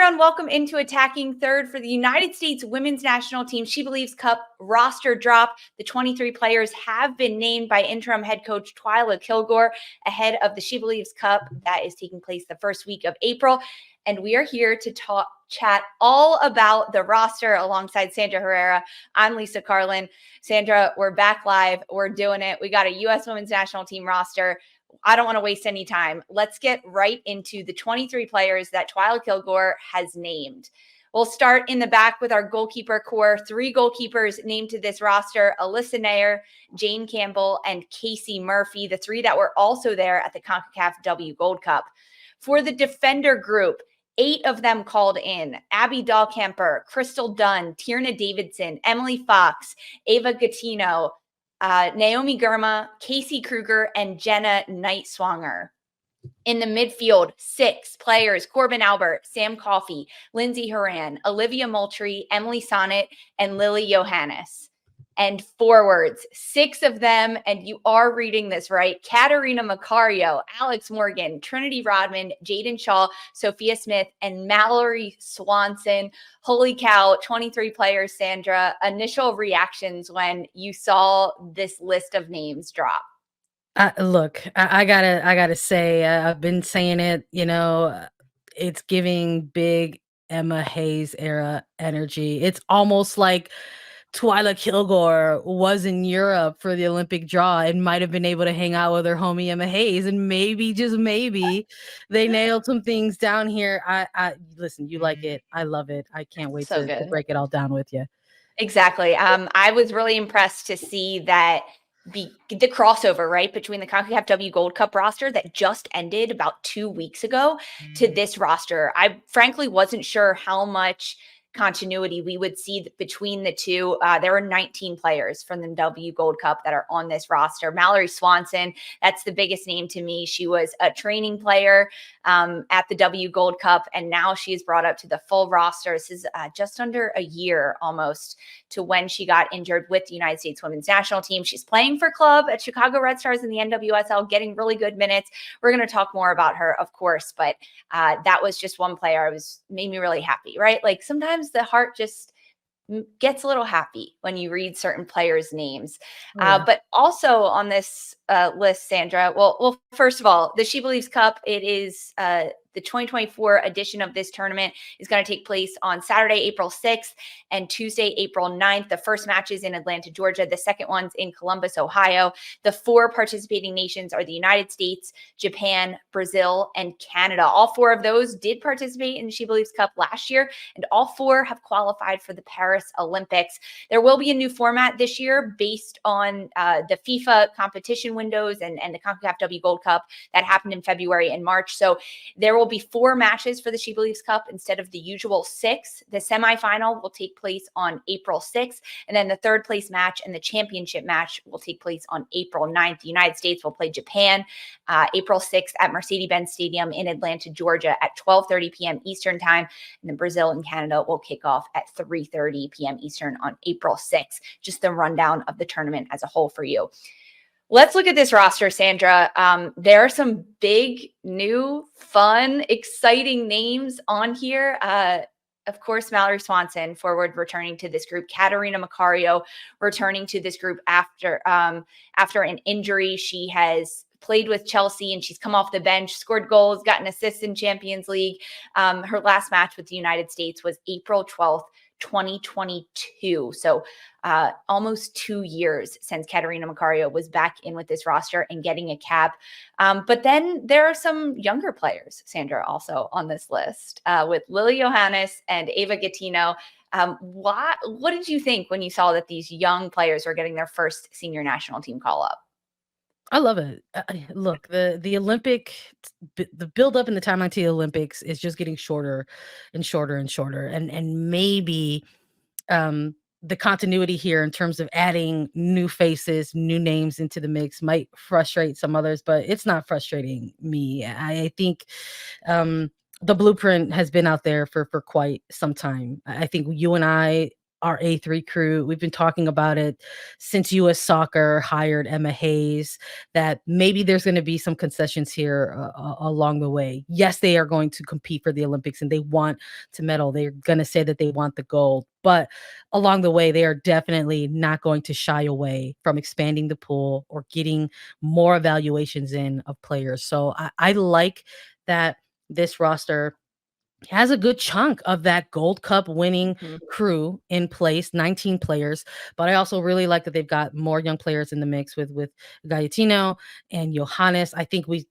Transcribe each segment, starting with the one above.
everyone. Welcome into Attacking Third for the United States Women's National Team SheBelieves Cup roster drop. The 23 players have been named by interim head coach Twyla Kilgore ahead of the SheBelieves Cup that is taking place the first week of April. And we are here to chat all about the roster alongside Sandra Herrera. I'm Lisa Carlin. Sandra, we're back live. We're doing it. We got a U.S. Women's National Team roster. I don't want to waste any time. Let's get right into the 23 players that Twyla Kilgore has named. We'll start in the back with our goalkeeper core. 3 goalkeepers named to this roster: Alyssa Nair, Jane Campbell, and Casey Murphy, the 3 that were also there at the CONCACAF W Gold Cup. For the defender group, 8 of them called in: Abby Dahlkemper, Crystal Dunn, Tierna Davidson, Emily Fox, Ava Gattino, Naomi Girma, Casey Kruger, and Jenna Nightswanger. In the midfield, 6 players: Corbin Albert, Sam Coffey, Lindsay Horan, Olivia Moultrie, Emily Sonnet, and Lily Johannes. And forwards, 6 of them, and you are reading this right: Katarina Macario, Alex Morgan, Trinity Rodman, Jaden Shaw, Sophia Smith, and Mallory Swanson. Holy cow, 23 players, Sandra. Initial reactions when you saw this list of names drop? Look, I gotta say, I've been saying it, it's giving big Emma Hayes era energy. It's almost like Twyla Kilgore was in Europe for the Olympic draw and might have been able to hang out with her homie Emma Hayes, and maybe, just maybe, they nailed some things down here. I listen, you like it. I love it. I can't wait So to good. break it all down with you. Exactly. I was really impressed to see that the crossover, right, between the CONCACAF W Gold Cup roster that just ended about 2 weeks ago to this roster. I frankly wasn't sure how much continuity we would see between the two. There were 19 players from the W Gold Cup that are on this roster. Mallory Swanson, that's the biggest name to me. She was a training player at the W Gold Cup, and now she is brought up to the full roster. This is just under a year almost to when she got injured with the United States Women's National Team. She's playing for club at Chicago Red Stars in the NWSL, getting really good minutes. We're going to talk more about her, of course, but that was just one player made me really happy, right? Like sometimes the heart just gets a little happy when you read certain players' names. But also on this list, Sandra, well, first of all, the SheBelieves Cup, it is the 2024 edition of this tournament is going to take place on Saturday, April 6th and Tuesday, April 9th. The first match is in Atlanta, Georgia. The second one's in Columbus, Ohio. The 4 participating nations are the United States, Japan, Brazil, and Canada. All 4 of those did participate in the SheBelieves Cup last year, and all 4 have qualified for the Paris Olympics. There will be a new format this year based on the FIFA competition windows and the CONCACAF W Gold Cup that happened in February and March. So there will be 4 matches for the SheBelieves Cup instead of the usual 6. The semifinal will take place on April 6th, and then the third place match and the championship match will take place on April 9th. The United States will play Japan April 6th at Mercedes-Benz Stadium in Atlanta, Georgia at 12:30 p.m. Eastern time, and then Brazil and Canada will kick off at 3:30 p.m. Eastern on April 6th. Just the rundown of the tournament as a whole for you. Let's look at this roster, Sandra. There are some big, new, fun, exciting names on here. Of course, Mallory Swanson, forward, returning to this group. Katarina Macario returning to this group after an injury. She has played with Chelsea and she's come off the bench, scored goals, gotten assists in Champions League. Her last match with the United States was April 12th, 2022. So almost 2 years since Katarina Macario was back in with this roster and getting a cap. But then there are some younger players, Sandra, also on this list with Lily Johannes and Ava Gattino. What did you think when you saw that these young players were getting their first senior national team call up? I love it. Look, the Olympic, the build up in the timeline to the Olympics is just getting shorter and shorter and shorter. And maybe the continuity here in terms of adding new faces, new names into the mix might frustrate some others, but it's not frustrating me. I think the blueprint has been out there for quite some time. I think you and I our eighth recruit. We've been talking about it since US Soccer hired Emma Hayes, that maybe there's going to be some concessions here along the way. Yes, they are going to compete for the Olympics and they want to medal. They're going to say that they want the gold, but along the way, they are definitely not going to shy away from expanding the pool or getting more evaluations in of players. So I like that this roster has a good chunk of that Gold Cup winning Mhm. crew in place, 19 players. But I also really like that they've got more young players in the mix with Gayetino and Johannes. I think we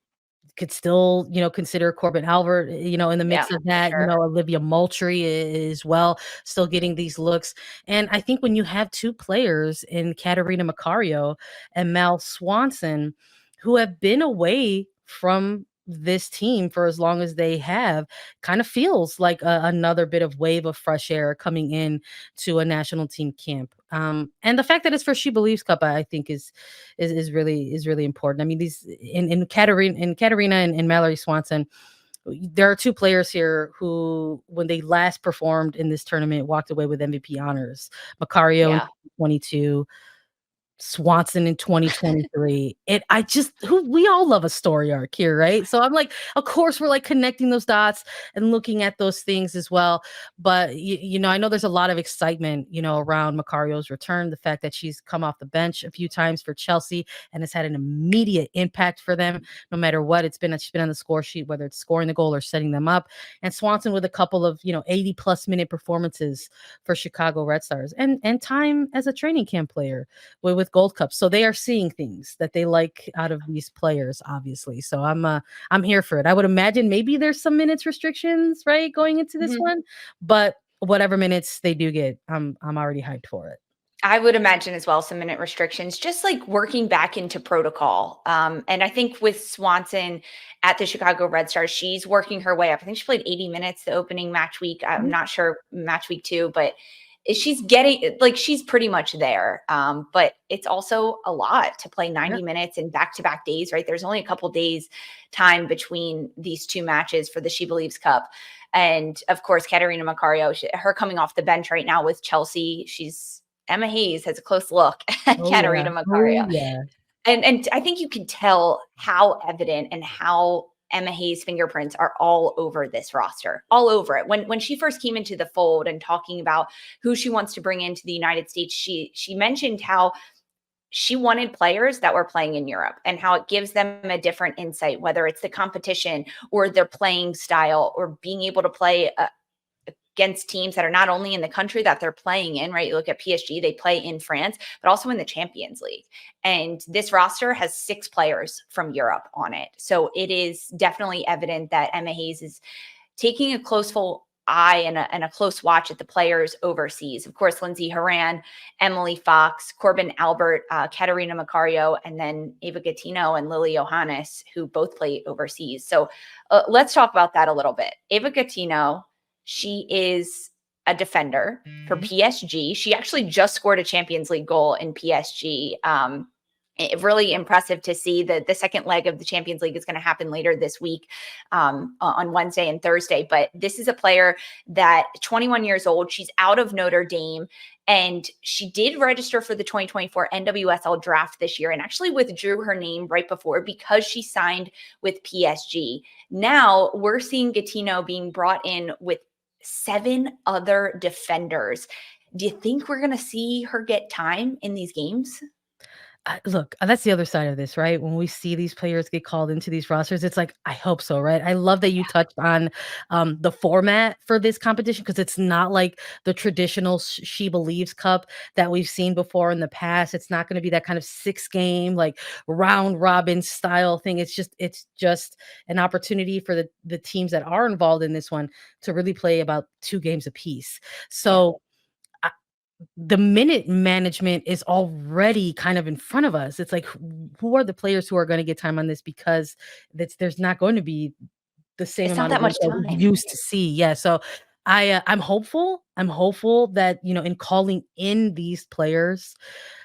could still, consider Corbin Albert, in the Yeah, mix of for that, sure. Olivia Moultrie as well, still getting these looks. And I think when you have two players in Katarina Macario and Mal Swanson, who have been away from this team for as long as they have, kind of feels like another bit of wave of fresh air coming in to a national team camp. And the fact that it's for SheBelieves Cup, I think is really important. I mean, these in Katarina and Mallory Swanson, there are two players here who, when they last performed in this tournament, walked away with MVP honors. Macario in Yeah. 22, Swanson in 2023. We all love a story arc here, right? So I'm like, of course, we're like connecting those dots and looking at those things as well. But I know there's a lot of excitement, around Macario's return. The fact that she's come off the bench a few times for Chelsea and has had an immediate impact for them, no matter what. She's been on the score sheet, whether it's scoring the goal or setting them up. And Swanson with a couple of 80 plus minute performances for Chicago Red Stars and time as a training camp player with Gold Cup. So they are seeing things that they like out of these players, obviously. So I'm here for it. I would imagine maybe there's some minutes restrictions, right, going into this Mhm. one, but whatever minutes they do get, I'm already hyped for it. I would imagine as well some minute restrictions, just like working back into protocol. And I think with Swanson at the Chicago Red Stars, she's working her way up. I think she played 80 minutes the opening match week. I'm Mhm. not sure match week 2, but she's getting like she's pretty much there. But it's also a lot to play Yeah. 90 minutes in back-to-back days, right? There's only a couple days time between these two matches for the SheBelieves Cup. And of course, Katarina Macario, her coming off the bench right now with Chelsea, Emma Hayes has a close look at Oh yeah. Katarina Oh Macario. yeah. And I think you can tell how evident and how Emma Hayes' fingerprints are all over this roster, all over it. When she first came into the fold and talking about who she wants to bring into the United States, she mentioned how she wanted players that were playing in Europe and how it gives them a different insight, whether it's the competition or their playing style or being able to play against teams that are not only in the country that they're playing in, right? You look at PSG, they play in France, but also in the Champions League. And this roster has 6 players from Europe on it. So it is definitely evident that Emma Hayes is taking a close full eye and a close watch at the players overseas. Of course, Lindsay Horan, Emily Fox, Corbin Albert, Katarina Macario, and then Ava Gattino and Lily Johannes, who both play overseas. So let's talk about that a little bit. Ava Gattino, she is a defender for PSG. She actually just scored a Champions League goal in PSG. Really impressive to see that the second leg of the Champions League is going to happen later this week on Wednesday and Thursday. But this is a player that 21 years old. She's out of Notre Dame. And she did register for the 2024 NWSL draft this year and actually withdrew her name right before because she signed with PSG. Now we're seeing Gattino being brought in with 7 other defenders. Do you think we're going to see her get time in these games? Look, that's the other side of this, right? When we see these players get called into these rosters, it's like, I hope so, right? I love that you touched on the format for this competition because it's not like the traditional SheBelieves Cup that we've seen before in the past. It's not going to be that kind of 6-game, like round robin style thing. It's just an opportunity for the teams that are involved in this one to really play about 2 games apiece. Yeah. So the minute management is already kind of in front of us. It's like, who are the players who are going to get time on this? Because there's not going to be the same It's not amount of that games much that we time. used to see. Yeah. So I'm hopeful. I'm hopeful that, in calling in these players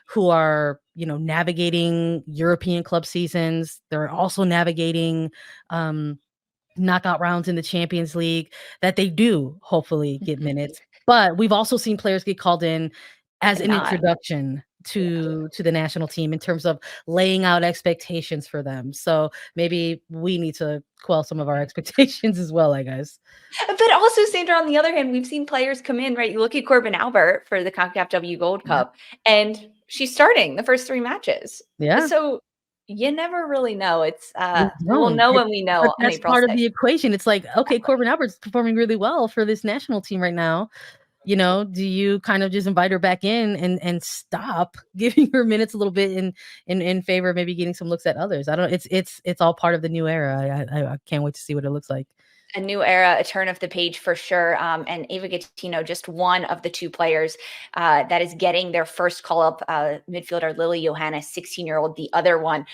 who are, navigating European club seasons, they're also navigating, knockout rounds in the Champions League, that they do hopefully get minutes. But we've also seen players get called in as And an not. introduction to the national team in terms of laying out expectations for them. So maybe we need to quell some of our expectations as well, I guess. But also, Sandra, on the other hand, we've seen players come in, right? You look at Corbin Albert for the CONCACAF W Gold Yeah. Cup, and she's starting the first 3 matches. Yeah. So you never really know. It's We we'll don't. know when we But know on that's April part of 6th. the equation. It's like, okay, Exactly. Corbin Albert's performing really well for this national team right now. Do you kind of just invite her back in and stop giving her minutes a little bit in favor of maybe getting some looks at others? I don't it's all part of the new era. I can't wait to see what it looks like. A new era, a turn of the page for sure. And Ava Gattino, just one of the 2 players that is getting their first call up. Midfielder Lily Johannes, 16-year-old. The other one,